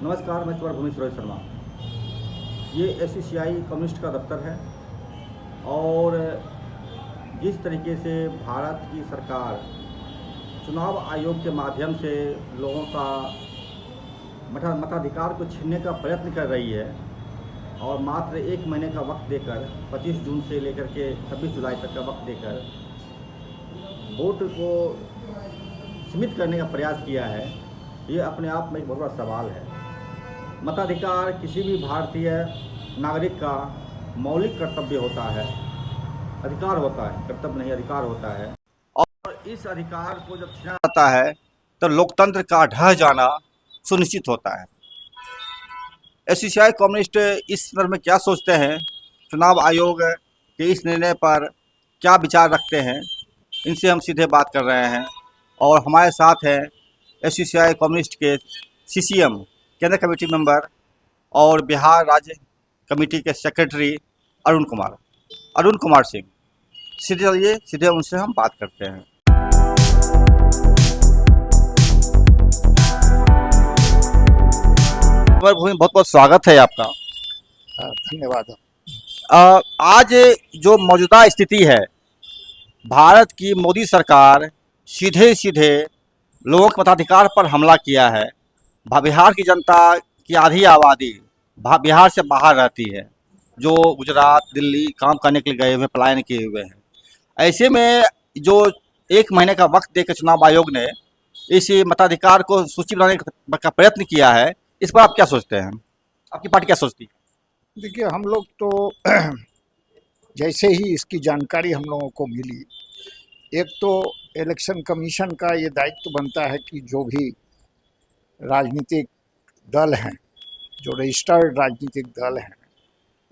नमस्कार, मैं स्वर्ण भूमि सुरेश शर्मा। ये एससीसीआई कम्युनिस्ट का दफ्तर है और जिस तरीके से भारत की सरकार चुनाव आयोग के माध्यम से लोगों का मताधिकार को छीनने का प्रयत्न कर रही है और मात्र एक महीने का वक्त देकर 25 जून से लेकर के 26 जुलाई तक का वक्त देकर वोट को सीमित करने का प्रयास किया है, ये अपने आप में एक बहुत बड़ा सवाल है। मताधिकार किसी भी भारतीय नागरिक का मौलिक कर्तव्य होता है, अधिकार होता है, कर्तव्य नहीं अधिकार होता है। और इस अधिकार को जब छीना जाता है तो लोकतंत्र का ढह जाना सुनिश्चित होता है। एससीसीआई कम्युनिस्ट इस संदर्भ में क्या सोचते हैं, चुनाव आयोग के इस निर्णय पर क्या विचार रखते हैं, इनसे हम सीधे बात कर रहे हैं। और हमारे साथ हैं एससीसीआई कम्युनिस्ट के सीसीएम केंद्रीय कमेटी मेंबर और बिहार राज्य कमेटी के सेक्रेटरी अरुण कुमार सिंह। सीधे उनसे हम बात करते हैं। भूमि, बहुत बहुत स्वागत है आपका। धन्यवाद। आज जो मौजूदा स्थिति है, भारत की मोदी सरकार सीधे सीधे लोगों के मताधिकार पर हमला किया है। बिहार की जनता की आधी आबादी बिहार से बाहर रहती है, जो गुजरात दिल्ली काम करने के लिए गए हुए, पलायन किए हुए हैं। ऐसे में जो एक महीने का वक्त देकर चुनाव आयोग ने इस मताधिकार को सूची बनाने का प्रयत्न किया है, इस पर आप क्या सोचते हैं? आपकी पार्टी क्या सोचती है? देखिए, हम लोग तो जैसे ही इसकी जानकारी हम लोगों को मिली, एक तो इलेक्शन कमीशन का ये दायित्व बनता है कि जो भी राजनीतिक दल हैं, जो रजिस्टर्ड राजनीतिक दल हैं,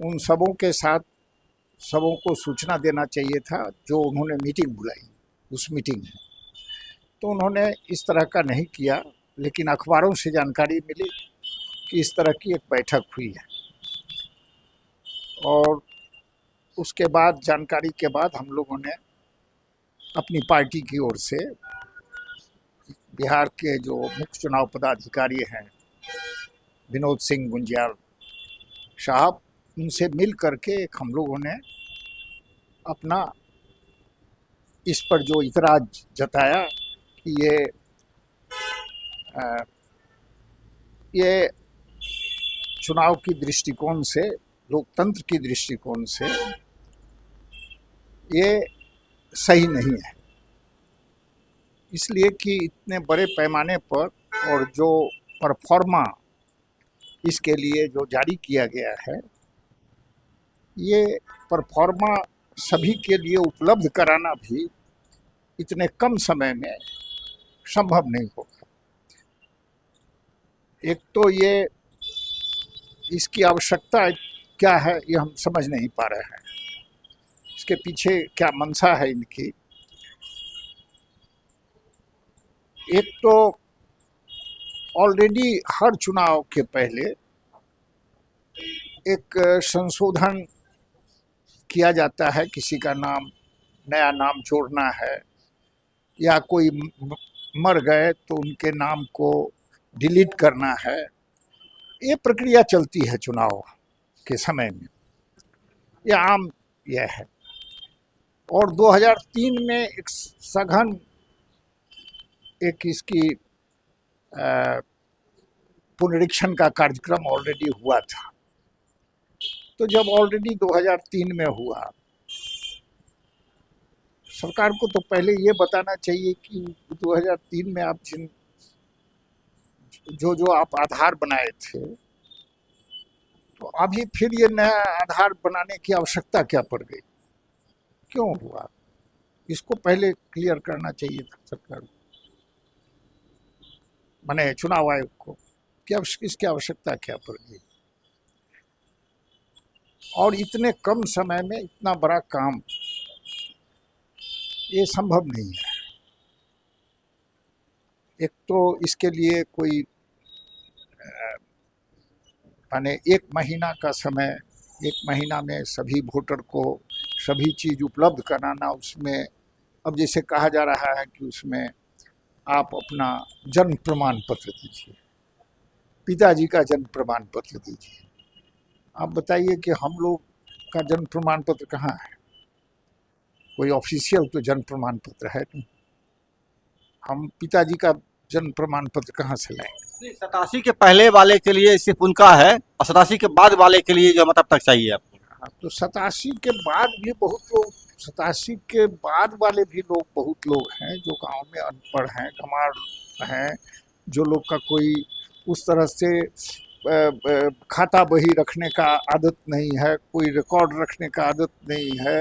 उन सबों के साथ सबों को सूचना देना चाहिए था। जो उन्होंने मीटिंग बुलाई, उस मीटिंग में तो उन्होंने इस तरह का नहीं किया, लेकिन अखबारों से जानकारी मिली कि इस तरह की एक बैठक हुई है। और उसके बाद जानकारी के बाद हम लोगों ने अपनी पार्टी की ओर से बिहार के जो मुख्य चुनाव पदाधिकारी हैं विनोद सिंह गुंजियाल साहब, उनसे मिल करके एक हम लोगों ने अपना इस पर जो इतराज जताया कि ये चुनाव की दृष्टिकोण से, लोकतंत्र की दृष्टिकोण से ये सही नहीं है। इसलिए कि इतने बड़े पैमाने पर और जो परफॉर्मा इसके लिए जो जारी किया गया है, ये परफॉर्मा सभी के लिए उपलब्ध कराना भी इतने कम समय में संभव नहीं होगा। एक तो ये इसकी आवश्यकता क्या है, ये हम समझ नहीं पा रहे हैं। इसके पीछे क्या मंशा है इनकी। एक तो ऑलरेडी हर चुनाव के पहले एक संशोधन किया जाता है, किसी का नाम, नया नाम जोड़ना है, या कोई मर गए तो उनके नाम को डिलीट करना है। ये प्रक्रिया चलती है चुनाव के समय में, ये आम यह है। और 2003 में एक सघन एक इसकी पुनरीक्षण का कार्यक्रम ऑलरेडी हुआ था। तो जब ऑलरेडी 2003 में हुआ, सरकार को तो पहले ये बताना चाहिए कि 2003 में आप जो आप आधार बनाए थे, तो अभी फिर ये नया आधार बनाने की आवश्यकता क्या पड़ गई, क्यों हुआ? इसको पहले क्लियर करना चाहिए था सरकार को, माने चुनाव आयोग को, कि इसकी आवश्यकता क्या पड़ गई। और इतने कम समय में इतना बड़ा काम, ये संभव नहीं है। एक तो इसके लिए कोई माने एक महीना का समय, एक महीना में सभी वोटर को सभी चीज़ उपलब्ध कराना, उसमें अब जैसे कहा जा रहा है कि उसमें आप अपना जन्म प्रमाण पत्र दीजिए, पिताजी का जन्म प्रमाण पत्र दीजिए। आप बताइए कि हम लोग का जन्म प्रमाण पत्र कहाँ है? कोई ऑफिशियल तो जन्म प्रमाण पत्र है नहीं। हम पिताजी का जन्म प्रमाण पत्र कहाँ से लाएंगे? 87 के पहले वाले के लिए सिर्फ उनका है और 87 के बाद वाले के लिए जो मतलब तक चाहिए आपको। हाँ, तो 87 के बाद भी बहुत लोग, 87 के बाद वाले भी लोग, बहुत लोग हैं जो गांव में अनपढ़ हैं, गंवार हैं, जो लोग का कोई उस तरह से खाता बही रखने का आदत नहीं है, कोई रिकॉर्ड रखने का आदत नहीं है।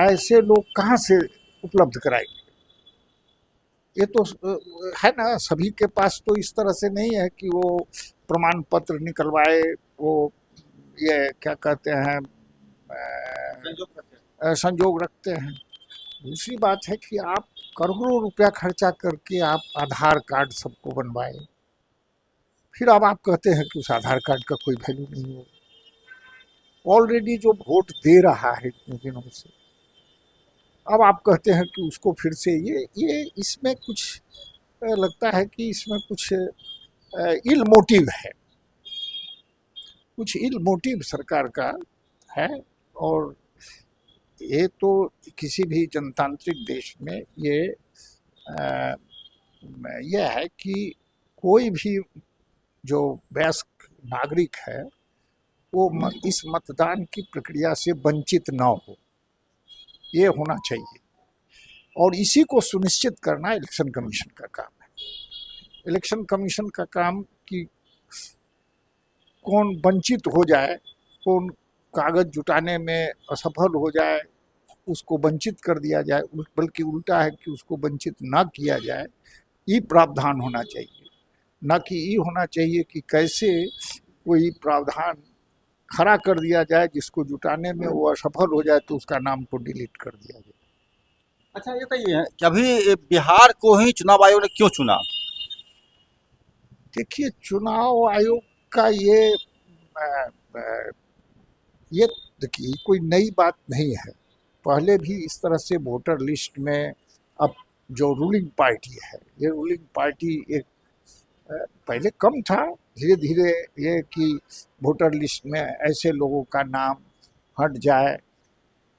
ऐसे लोग कहाँ से उपलब्ध कराएंगे? ये तो है ना, सभी के पास तो इस तरह से नहीं है कि वो प्रमाण पत्र निकलवाए, वो ये क्या कहते हैं, संजोग रखते हैं। दूसरी बात है कि आप करोड़ों रुपया खर्चा करके आप आधार कार्ड सबको बनवाए, फिर अब आप कहते हैं कि उस आधार कार्ड का कोई वैल्यू नहीं हो। ऑलरेडी जो वोट दे रहा है इतने दिनों से, अब आप कहते हैं कि उसको फिर से ये इसमें कुछ लगता है कि इसमें कुछ इल मोटिव है, कुछ इल मोटिव सरकार का है। और ये तो किसी भी जनतांत्रिक देश में ये है कि कोई भी जो वयस्क नागरिक है वो इस मतदान की प्रक्रिया से वंचित ना हो, ये होना चाहिए। और इसी को सुनिश्चित करना इलेक्शन कमीशन का काम है। इलेक्शन कमीशन का काम कि कौन वंचित हो जाए, कौन कागज जुटाने में असफल हो जाए, उसको वंचित कर दिया जाए, बल्कि उल्टा है कि उसको वंचित ना किया जाए, ये प्रावधान होना चाहिए। ना कि ये होना चाहिए कि कैसे कोई प्रावधान खड़ा कर दिया जाए जिसको जुटाने में वो असफल हो जाए तो उसका नाम को डिलीट कर दिया जाए। अच्छा, ये बताइए कि अभी बिहार को ही चुनाव आयोग ने क्यों चुना? देखिए, चुनाव आयोग का ये देखिए कोई नई बात नहीं है। पहले भी इस तरह से वोटर लिस्ट में, अब जो रूलिंग पार्टी है, ये रूलिंग पार्टी एक पहले कम था, धीरे धीरे ये कि वोटर लिस्ट में ऐसे लोगों का नाम हट जाए,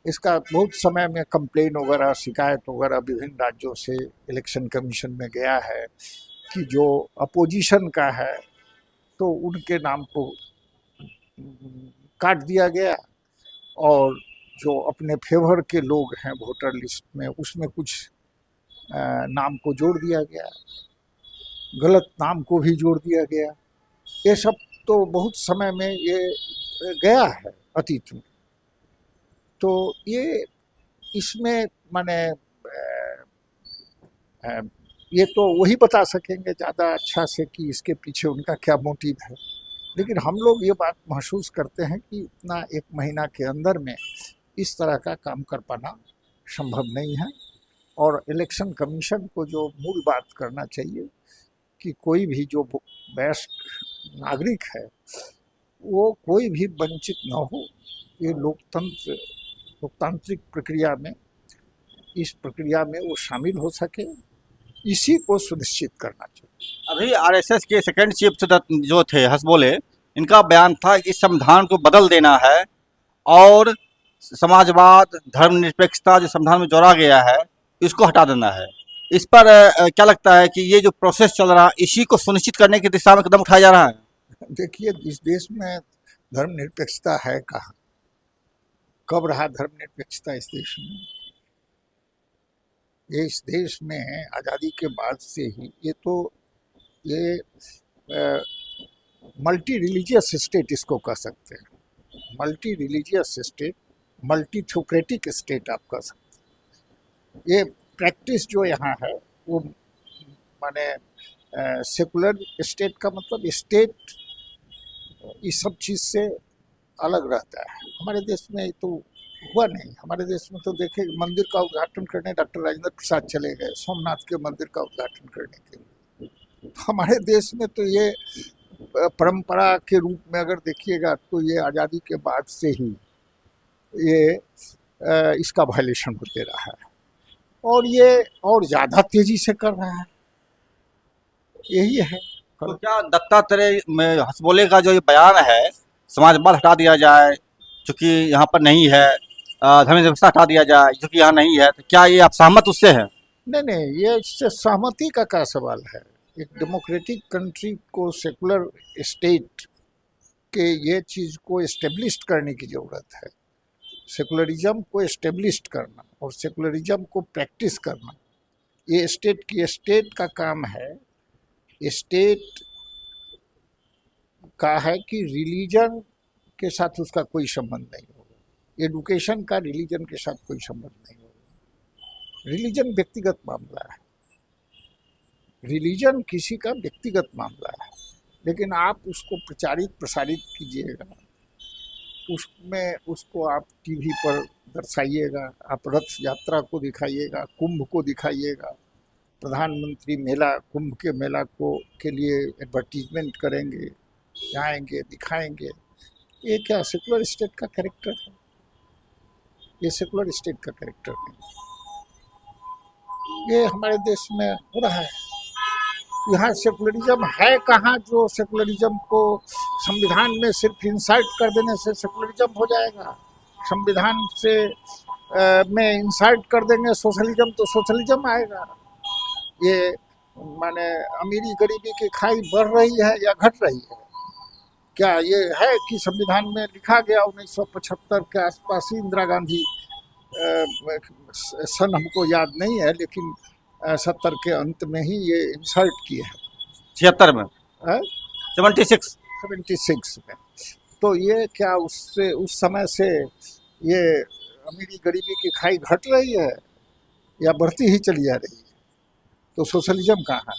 इसका बहुत समय में कंप्लेन वगैरह, शिकायत वगैरह विभिन्न राज्यों से इलेक्शन कमीशन में गया है कि जो अपोजिशन का है तो उनके नाम को काट दिया गया, और जो अपने फेवर के लोग हैं वोटर लिस्ट में उसमें कुछ नाम को जोड़ दिया गया, गलत नाम को भी जोड़ दिया गया। ये सब तो बहुत समय में ये गया है अतीत में। तो ये इसमें माने ये तो वही बता सकेंगे ज़्यादा अच्छा से कि इसके पीछे उनका क्या मोटिव है। लेकिन हम लोग ये बात महसूस करते हैं कि इतना एक महीना के अंदर में इस तरह का काम कर पाना संभव नहीं है। और इलेक्शन कमीशन को जो मूल बात करना चाहिए कि कोई भी जो वयस्क नागरिक है वो कोई भी वंचित न हो, ये लोकतांत्रिक प्रक्रिया में, इस प्रक्रिया में वो शामिल हो सके, इसी को सुनिश्चित करना चाहिए। अभी आरएसएस के सेकंड चीफ जो थे हसबोले, इनका बयान था कि संविधान को बदल देना है और समाजवाद, धर्मनिरपेक्षता जो संविधान में जोड़ा गया है इसको हटा देना है। इस पर क्या लगता है कि ये जो प्रोसेस चल रहा है इसी को सुनिश्चित करने की दिशा में कदम उठाया जा रहा है? देखिए, इस देश में धर्मनिरपेक्षता है कहाँ? कब रहा धर्मनिरपेक्षता इस देश में? ये इस देश में आज़ादी के बाद से ही ये मल्टी रिलीजियस स्टेट इसको कह सकते हैं। Multi religious state, multi theocratic state आप कह सकते हैं। ये प्रैक्टिस जो यहाँ है वो माने सेकुलर स्टेट का मतलब स्टेट इस सब चीज़ से अलग रहता है। हमारे देश में तो हुआ नहीं। हमारे देश में तो देखे, मंदिर का उद्घाटन करने डॉक्टर राजेंद्र प्रसाद चले गए, सोमनाथ के मंदिर का उद्घाटन करने के लिए। हमारे देश में तो ये परंपरा के रूप में अगर देखिएगा तो ये आज़ादी के बाद से ही ये इसका वायलेशन होते रहा है, और ये और ज़्यादा तेज़ी से कर रहा है। यही है। तो क्या दत्तात्रेय में हसबोले का जो ये बयान है, समाजवाद हटा दिया जाए चूंकि यहाँ पर नहीं है, धर्म व्यवस्था हटा दिया जाए जो कि यहाँ नहीं है, तो क्या ये आप सहमत उससे हैं? नहीं नहीं, ये इससे सहमति का क्या सवाल है। एक डेमोक्रेटिक कंट्री को सेकुलर स्टेट के ये चीज़ को एस्टेब्लिश करने की ज़रूरत है। सेकुलरिज्म को एस्टेब्लिश करना और सेकुलरिज्म को प्रैक्टिस करना ये स्टेट का काम है। स्टेट का है कि रिलीजन के साथ उसका कोई संबंध नहीं होगा, एडुकेशन का रिलीजन के साथ कोई संबंध नहीं होगा। रिलीजन व्यक्तिगत मामला है, रिलीजन किसी का व्यक्तिगत मामला है, लेकिन आप उसको प्रचारित प्रसारित कीजिएगा, उसमें उसको आप टीवी पर दर्शाइएगा, आप रथ यात्रा को दिखाइएगा, कुंभ को दिखाइएगा, प्रधानमंत्री मेला कुंभ के मेला को के लिए एडवर्टीजमेंट करेंगे, जाएंगे, दिखाएंगे। ये क्या सेकुलर स्टेट का कैरेक्टर है? ये सेकुलर स्टेट का कैरेक्टर नहीं। ये हमारे देश में हो रहा है। यहाँ सेकुलरिज्म है कहाँ जो सेकुलरिज्म को संविधान में सिर्फ इंसर्ट कर देने से सेकुलरिज्म हो जाएगा? संविधान से में इंसर्ट कर देंगे सोशलिज्म तो सोशलिज्म आएगा। ये माने अमीरी गरीबी की खाई बढ़ रही है या घट रही है? क्या ये है कि संविधान में लिखा गया 1975 के आसपास ही इंदिरा गांधी सन हमको याद नहीं है, लेकिन 70 के अंत में ही ये इंसर्ट किए हैं। 76 में, 76 में। तो ये क्या उससे उस समय से ये अमीरी गरीबी की खाई घट रही है या बढ़ती ही चली जा रही है? तो सोशलिज्म कहाँ है?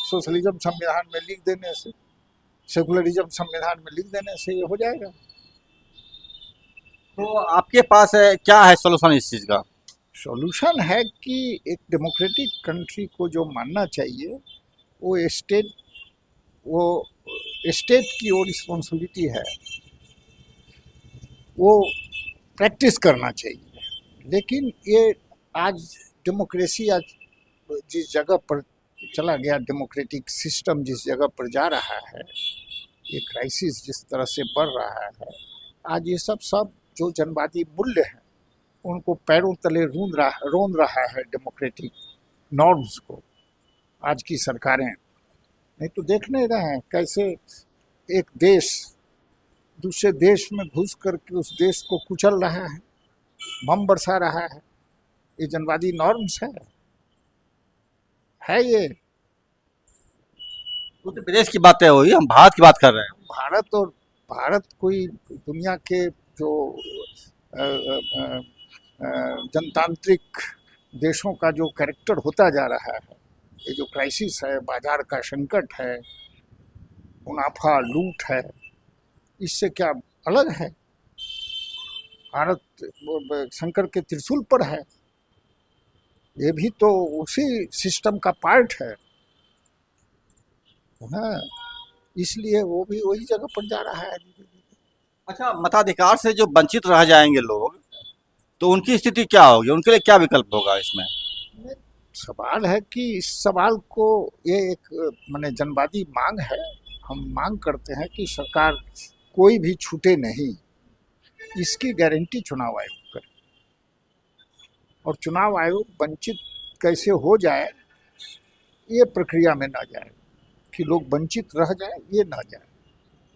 सोशलिज्म संविधान में लिख देने से, सेकुलरिज्म संविधान में लिख देने से ये हो जाएगा। तो आपके पास क्या है सोल्यूशन इस चीज़ का? सॉल्यूशन है कि एक डेमोक्रेटिक कंट्री को जो मानना चाहिए वो स्टेट की वो रिस्पॉन्सिबिलिटी है, वो प्रैक्टिस करना चाहिए। लेकिन ये आज डेमोक्रेसी आज जिस जगह पर चला गया, डेमोक्रेटिक सिस्टम जिस जगह पर जा रहा है, ये क्राइसिस जिस तरह से बढ़ रहा है, आज ये सब जो जनवादी मूल्य हैं उनको पैरों तले रोन रहा है डेमोक्रेटिक नॉर्म्स को आज की सरकारें। नहीं तो देख नहीं रहे हैं कैसे एक देश दूसरे देश में घुस करके उस देश को कुचल रहा है, बम बरसा रहा है। ये जनवादी नॉर्म्स है ये। वो तो विदेश की बातें हुई, हम भारत की बात कर रहे हैं। भारत कोई दुनिया के जो जनतांत्रिक देशों का जो कैरेक्टर होता जा रहा है, ये जो क्राइसिस है, बाजार का संकट है, मुनाफा लूट है, इससे क्या अलग है? भारत संकट के त्रिशूल पर है, ये भी तो उसी सिस्टम का पार्ट है ना, इसलिए वो भी वही जगह पर जा रहा है। अच्छा, मताधिकार से जो वंचित रह जाएंगे लोग, तो उनकी स्थिति क्या होगी? उनके लिए क्या विकल्प होगा इसमें? सवाल है कि इस सवाल को ये एक माने जनवादी मांग है। हम मांग करते हैं कि सरकार कोई भी छूटे नहीं, इसकी गारंटी चुनाव आयोग करे, और चुनाव आयोग वंचित कैसे हो जाए ये प्रक्रिया में ना जाए, कि लोग वंचित रह जाए ये ना जाए।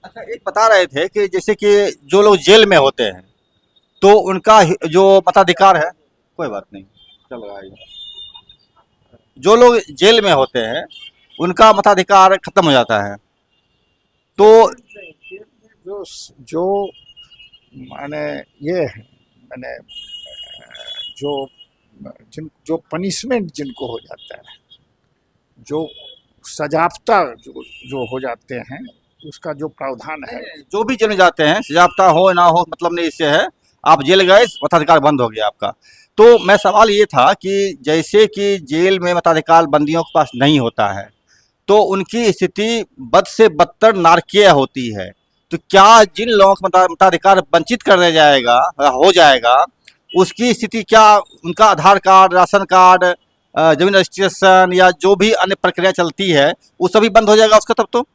अच्छा, एक बता रहे थे कि जैसे कि जो लोग जेल में होते हैं तो उनका जो मताधिकार है, कोई बात नहीं, चल रहा है, जो लोग जेल में होते हैं उनका मताधिकार खत्म हो जाता है। तो जो माने ये है, माने जो पनिशमेंट जिनको हो जाता है, जो सजाफ्ता जो हो जाते हैं, उसका जो प्रावधान है, जो भी जेल में जाते हैं, सजाफ्ता हो ना हो मतलब नहीं, इससे है आप जेल गए मताधिकार बंद हो गया आपका। तो मैं सवाल ये था कि जैसे कि जेल में मताधिकार बंदियों के पास नहीं होता है तो उनकी स्थिति बद से बदतर नारकीय होती है। तो क्या जिन लोगों को मताधिकार वंचित कर दिया जाएगा हो जाएगा, उसकी स्थिति क्या, उनका आधार कार्ड, राशन कार्ड, जमीन रजिस्ट्रेशन या जो भी अन्य प्रक्रिया चलती है वो सभी बंद हो जाएगा उसका तब तो?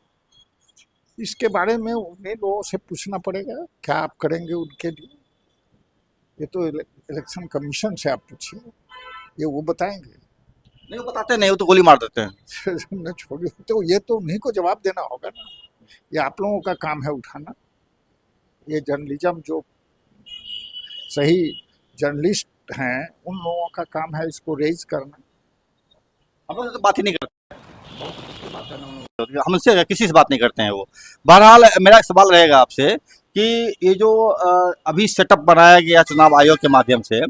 इसके बारे में उन्हीं लोगों से पूछना पड़ेगा क्या आप करेंगे उनके लिए। ये तो इलेक्शन कमीशन से आप पूछिए, ये वो बताएंगे। नहीं वो बताते नहीं, वो तो गोली मार देते हैं। न छोड़िए, तो ये तो उन्हीं को जवाब देना होगा ना। ये आप लोगों का काम है उठाना। ये जर्नलिज्म जो सही जर्नलिस्ट हैं उन लोगों का काम है इसको रेज करना। हम लोग तो बात ही नहीं करते, हमसे किसी से बात नहीं करते हैं वो। बहरहाल मेरा एक सवाल रहेगा आपसे कि ये जो अभी सेटअप बनाया गया चुनाव आयोग के माध्यम से,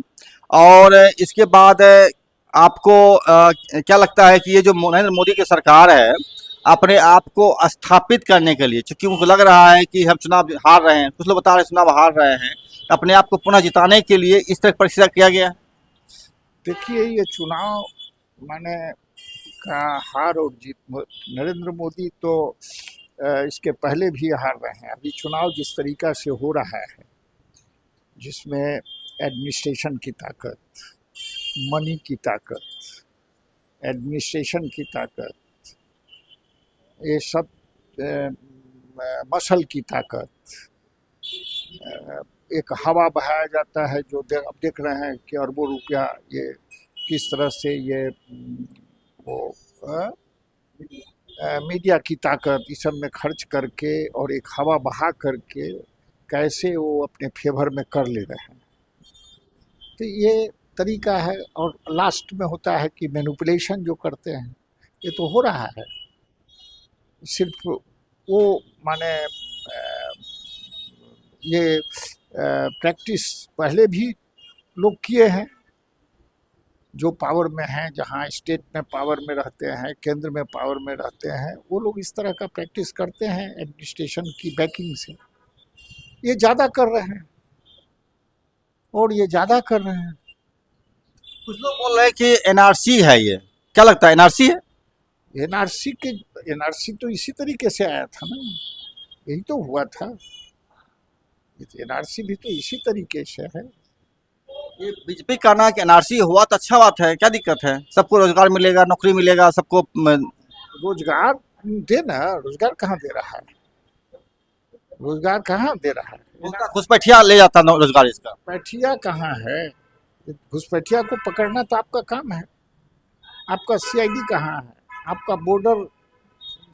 और इसके बाद आपको क्या लगता है कि ये जो नरेंद्र मोदी की सरकार है अपने आप को स्थापित करने के लिए, चूंकि उनको लग रहा है कि हम चुनाव हार रहे हैं, कुछ लोग बता रहे हैं चुनाव हार रहे हैं, अपने आप को पुनः जिताने के लिए इस तरह परीक्षा किया गया है? देखिए ये चुनाव माने का हार और जीत, नरेंद्र मोदी तो इसके पहले भी हार रहे हैं। अभी चुनाव जिस तरीका से हो रहा है जिसमें एडमिनिस्ट्रेशन की ताकत, मनी की ताकत, एडमिनिस्ट्रेशन की ताकत, ये सब मसल की ताकत, एक हवा बहाया जाता है जो अब देख रहे हैं कि अरबों रुपया ये किस तरह से ये वो मीडिया की ताकत इस सब में खर्च करके और एक हवा बहा करके कैसे वो अपने फेवर में कर ले रहे हैं। तो ये तरीका है और लास्ट में होता है कि मैनिपुलेशन जो करते हैं ये तो हो रहा है। सिर्फ वो माने ये प्रैक्टिस पहले भी लोग किए हैं जो पावर में हैं, जहाँ स्टेट में पावर में रहते हैं, केंद्र में पावर में रहते हैं, वो लोग इस तरह का प्रैक्टिस करते हैं एडमिनिस्ट्रेशन की बैकिंग से। ये ज़्यादा कर रहे हैं और ये ज़्यादा कर रहे हैं। कुछ लोग बोल रहे हैं कि एनआरसी है, ये क्या लगता है एनआरसी है? एनआरसी तो इसी तरीके से आया था ना, यही तो हुआ था। एनआरसी भी तो इसी तरीके से है। ये बीजेपी का ना कि एनआरसी हुआ तो अच्छा बात है, क्या दिक्कत है? सबको रोजगार मिलेगा, नौकरी मिलेगा सबको। रोजगार देना, रोजगार कहाँ दे रहा है? रोजगार कहाँ दे रहा है? उनका घुसपैठिया ले जाता रोजगार इसका। पैठिया कहाँ है? घुसपैठिया को पकड़ना तो आपका काम है। आपका सीआईडी कहाँ है? आपका बॉर्डर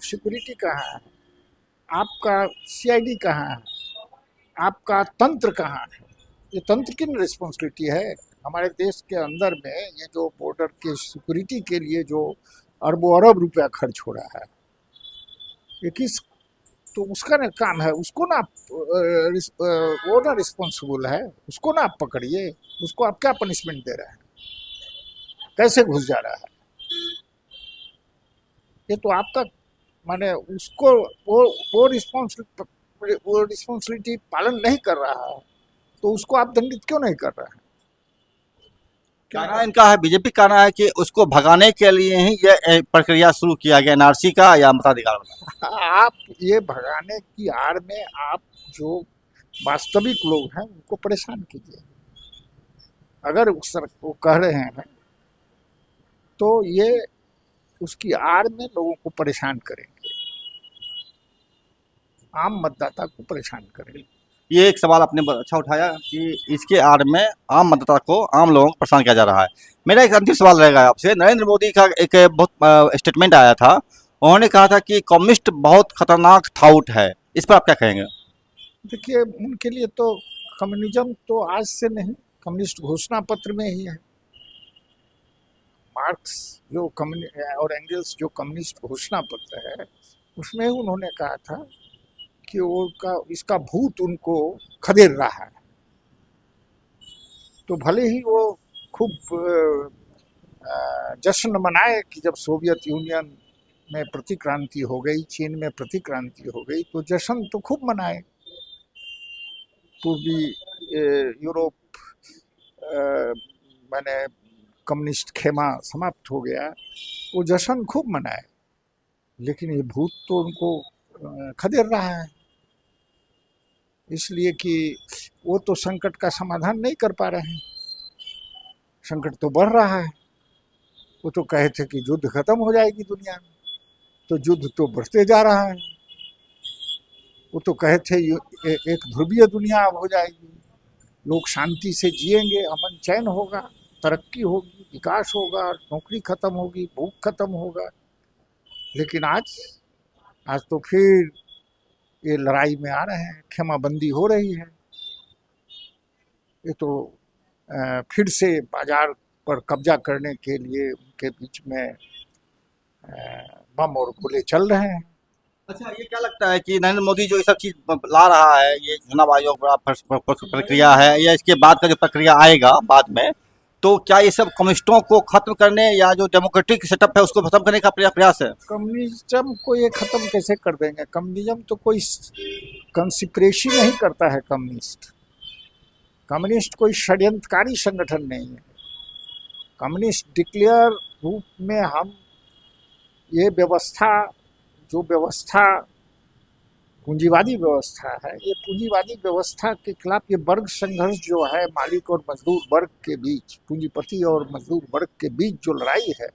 सिक्योरिटी कहाँ है? आपका सीआईडी कहाँ है? आपका तंत्र कहाँ है? ये तंत्र की रिस्पॉन्सिबिलिटी है। हमारे देश के अंदर में ये जो बॉर्डर के सिक्योरिटी के लिए जो अरबों अरब रुपया खर्च हो रहा है, ये किस, तो उसका ना काम है, उसको ना वो ना रिस्पॉन्सिबल है, उसको ना आप पकड़िए। उसको आप क्या पनिशमेंट दे रहे हैं? कैसे घुस जा रहा है? ये तो आपका माने उसको वो रिस्पॉन्सिबिलिटी पालन नहीं कर रहा है तो उसको आप दंडित क्यों नहीं कर रहे हैं? कहना इनका है, बीजेपी कहना है कि उसको भगाने के लिए ही ये प्रक्रिया शुरू किया गया एनआरसी का या मताधिकार वाला। आप ये भगाने की आड़ में आप जो वास्तविक लोग हैं उनको परेशान कीजिए। अगर वो कह रहे हैं तो ये उसकी आड़ में लोगों को परेशान करेंगे, आम मतदाता को परेशान करेंगे। ये एक सवाल आपने अच्छा उठाया कि इसके आड़ में आम मतदाता को, आम लोगों को परेशान किया जा रहा है। मेरा एक अंतिम सवाल रहेगा आपसे। नरेंद्र मोदी का एक बहुत स्टेटमेंट आया था, उन्होंने कहा था कि कम्युनिस्ट बहुत खतरनाक थाउट है, इस पर आप क्या कहेंगे? देखिए उनके लिए तो कम्युनिज्म तो आज से नहीं, कम्युनिस्ट घोषणा पत्र में ही है। मार्क्स जो और एंगल्स जो कम्युनिस्ट घोषणा पत्र है उसमें उन्होंने कहा था कि उनका इसका भूत उनको खदेड़ रहा है। तो भले ही वो खूब जश्न मनाए कि जब सोवियत यूनियन में प्रतिक्रांति हो गई, चीन में प्रतिक्रांति हो गई, तो जश्न तो खूब मनाए। पूर्वी यूरोप मैंने कम्युनिस्ट खेमा समाप्त हो गया, वो जश्न खूब मनाए, लेकिन ये भूत तो उनको खदेड़ रहा है। इसलिए कि वो तो संकट का समाधान नहीं कर पा रहे हैं, संकट तो बढ़ रहा है। वो तो कहे थे कि युद्ध खत्म हो जाएगी दुनिया में, तो युद्ध तो बढ़ते जा रहा है। वो तो कहे थे एक ध्रुवीय दुनिया अब हो जाएगी, लोग शांति से जिएंगे, अमन चैन होगा, तरक्की होगी, विकास होगा, नौकरी खत्म होगी, भूख खत्म होगा। लेकिन आज तो फिर ये लड़ाई में आ रहे हैं, क्षमाबंदी हो रही है। ये तो फिर से बाजार पर कब्जा करने के लिए उनके बीच में बम और गोले चल रहे हैं। अच्छा, ये क्या लगता है कि नरेंद्र मोदी जो ये सब चीज ला रहा है, ये चुनाव आयोग का प्रक्रिया है या इसके बाद का जो प्रक्रिया आएगा बाद में, तो क्या ये सब कम्युनिस्टों को खत्म करने या जो डेमोक्रेटिक सेटअप है उसको खत्म करने का प्रयास है? कम्युनिज्म को ये खत्म कैसे कर देंगे? कम्युनिज्म तो कोई कंस्पिरेसी नहीं करता है। कम्युनिस्ट कोई षड्यंत्रकारी संगठन नहीं है। कम्युनिस्ट डिक्लेयर रूप में हम ये व्यवस्था, जो व्यवस्था पूंजीवादी व्यवस्था है, ये पूंजीवादी व्यवस्था के खिलाफ ये वर्ग संघर्ष जो है, मालिक और मजदूर वर्ग के बीच, पूंजीपति और मजदूर वर्ग के बीच जो लड़ाई है,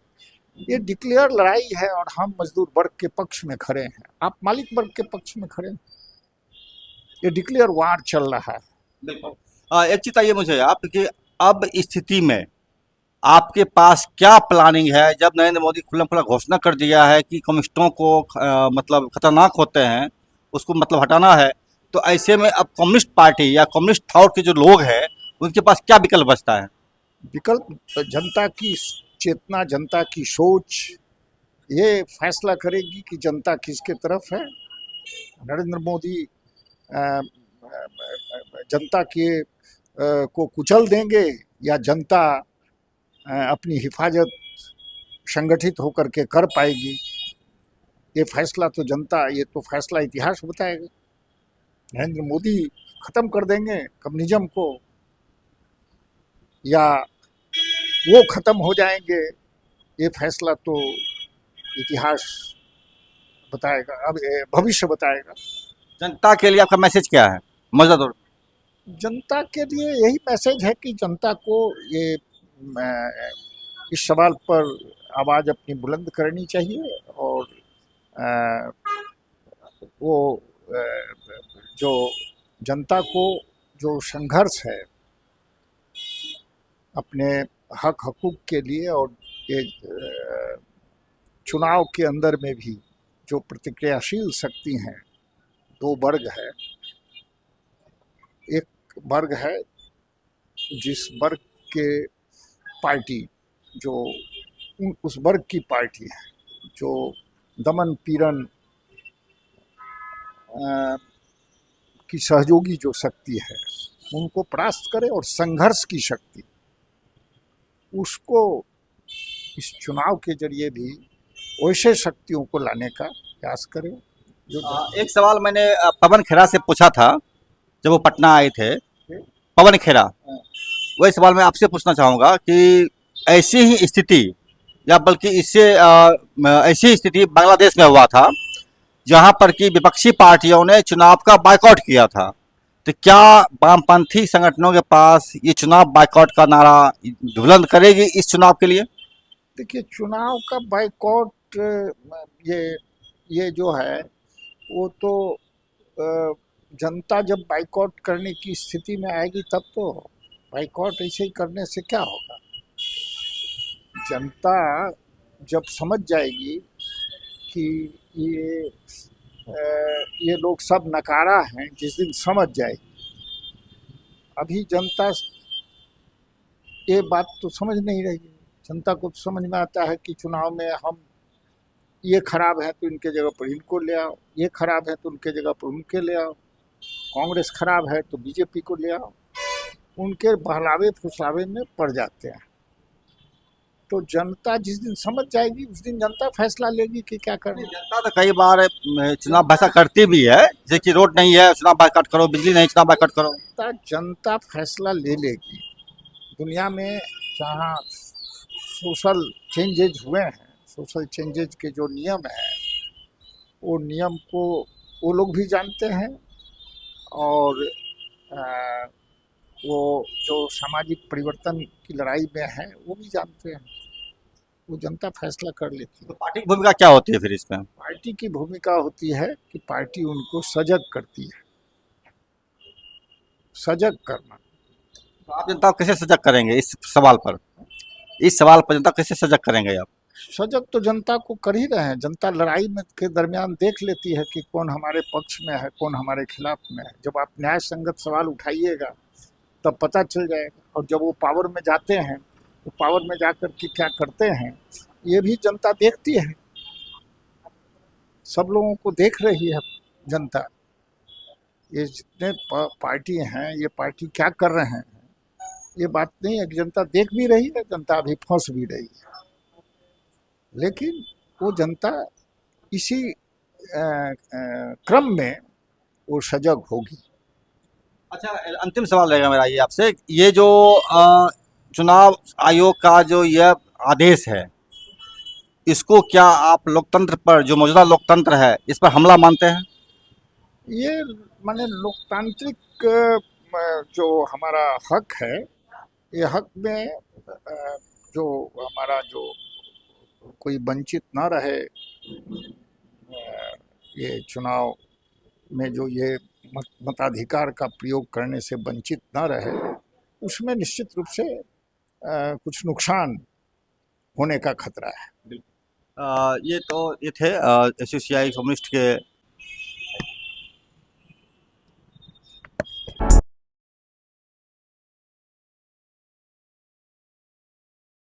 ये डिक्लेयर लड़ाई है और हम मजदूर वर्ग के पक्ष में खड़े हैं, आप मालिक वर्ग के पक्ष में खड़े हैं। ये डिक्लेयर वार चल रहा है। बिल्कुल। एक चीज बताइए मुझे आप कि अब स्थिति में आपके पास क्या प्लानिंग है, जब नरेंद्र मोदी खुल्लम खुल्ला घोषणा कर दिया है कि कम्युनिस्टों को मतलब खतरनाक होते हैं, उसको मतलब हटाना है, तो ऐसे में अब कम्युनिस्ट पार्टी या कम्युनिस्ट थॉट के जो लोग हैं उनके पास क्या विकल्प बचता है? विकल्प जनता की चेतना, जनता की सोच ये फैसला करेगी कि जनता किसके तरफ है। नरेंद्र मोदी जनता के को कुचल देंगे या जनता अपनी हिफाजत संगठित होकर के कर पाएगी, ये फैसला तो जनता, ये तो फैसला इतिहास बताएगा। नरेंद्र मोदी खत्म कर देंगे कम्युनिज्म को या वो खत्म हो जाएंगे, ये फैसला तो इतिहास बताएगा, अब भविष्य बताएगा। जनता के लिए आपका मैसेज क्या है मौजूदा दौर? जनता के लिए यही मैसेज है कि जनता को ये इस सवाल पर आवाज़ अपनी बुलंद करनी चाहिए और वो जो जनता को जो संघर्ष है अपने हक हकूक़ के लिए, और ये चुनाव के अंदर में भी जो प्रतिक्रियाशील शक्ति हैं, दो वर्ग है। एक वर्ग है जिस वर्ग के पार्टी जो उस वर्ग की पार्टी है जो दमन पीड़न की सहयोगी जो शक्ति है उनको परास्त करे, और संघर्ष की शक्ति उसको इस चुनाव के जरिए भी वैसे शक्तियों को लाने का प्रयास करे। जो एक सवाल मैंने पवन खेरा से पूछा था जब वो पटना आए थे, पवन खेरा, वही सवाल मैं आपसे पूछना चाहूँगा कि ऐसी ही स्थिति या बल्कि इससे ऐसी स्थिति बांग्लादेश में हुआ था जहां पर कि विपक्षी पार्टियों ने चुनाव का बायकॉट किया था, तो क्या वामपंथी संगठनों के पास ये चुनाव बायकॉट का नारा बुलंद करेगी इस चुनाव के लिए? देखिए, चुनाव का बायकॉट ये जो है वो तो जनता जब बायकॉट करने की स्थिति में आएगी तब तो। बायकॉट ऐसे ही करने से क्या होगा? जनता जब समझ जाएगी कि ये लोग सब नकारा हैं, जिस दिन समझ जाएगी। अभी जनता ये बात तो समझ नहीं रही है। जनता को तो समझ में आता है कि चुनाव में हम ये खराब है तो इनके जगह पर इनको ले आओ, ये खराब है तो उनके जगह पर उनके ले आओ, कांग्रेस खराब है तो बीजेपी को ले आओ, उनके बहलावे फुसलावे में पड़ जाते हैं। तो जनता जिस दिन समझ जाएगी उस दिन जनता फैसला लेगी कि क्या करना। जनता तो कई बार चुनाव बहसा करती भी है, जैसे कि रोड नहीं है चुनाव बायकॉट करो, बिजली नहीं चुनाव बायकॉट करो। जनता फैसला ले लेगी। दुनिया में जहाँ सोशल चेंजेज हुए हैं, सोशल चेंजेज के जो नियम हैं वो नियम को वो लोग भी जानते हैं, और वो जो सामाजिक परिवर्तन की लड़ाई में हैं वो भी जानते हैं। वो जनता फैसला कर लेती है। तो पार्टी की भूमिका क्या होती है फिर इसमें? पार्टी की भूमिका होती है कि पार्टी उनको सजग करती है, सजग करना। तो आप जनता को कैसे सजग करेंगे इस सवाल पर? इस सवाल पर जनता को कैसे सजग करेंगे आप? सजग तो जनता को कर ही रहे हैं। जनता लड़ाई में के दरमियान देख लेती है कि कौन हमारे पक्ष में है, कौन हमारे खिलाफ में है। जब आप न्याय संगत सवाल उठाइएगा तब पता चल जाएगा। और जब वो पावर में जाते हैं तो पावर में जाकर के क्या करते हैं ये भी जनता देखती है। सब लोगों को देख रही है जनता। ये जितने पार्टी हैं ये पार्टी क्या कर रहे हैं ये बात नहीं है कि जनता देख भी रही है, जनता अभी फंस भी रही है। लेकिन वो जनता इसी क्रम में वो सजग होगी। अच्छा, अंतिम सवाल रहेगा मेरा ये आपसे, ये जो चुनाव आयोग का जो यह आदेश है, इसको क्या आप लोकतंत्र पर, जो मौजूदा लोकतंत्र है, इस पर हमला मानते हैं? ये माने लोकतांत्रिक जो हमारा हक है, ये हक में जो हमारा जो कोई वंचित ना रहे, ये चुनाव में जो ये मताधिकार का प्रयोग करने से वंचित ना रहे, उसमें निश्चित रूप से कुछ नुकसान होने का खतरा है। ये थे एसोसिएशन कम्युनिस्ट के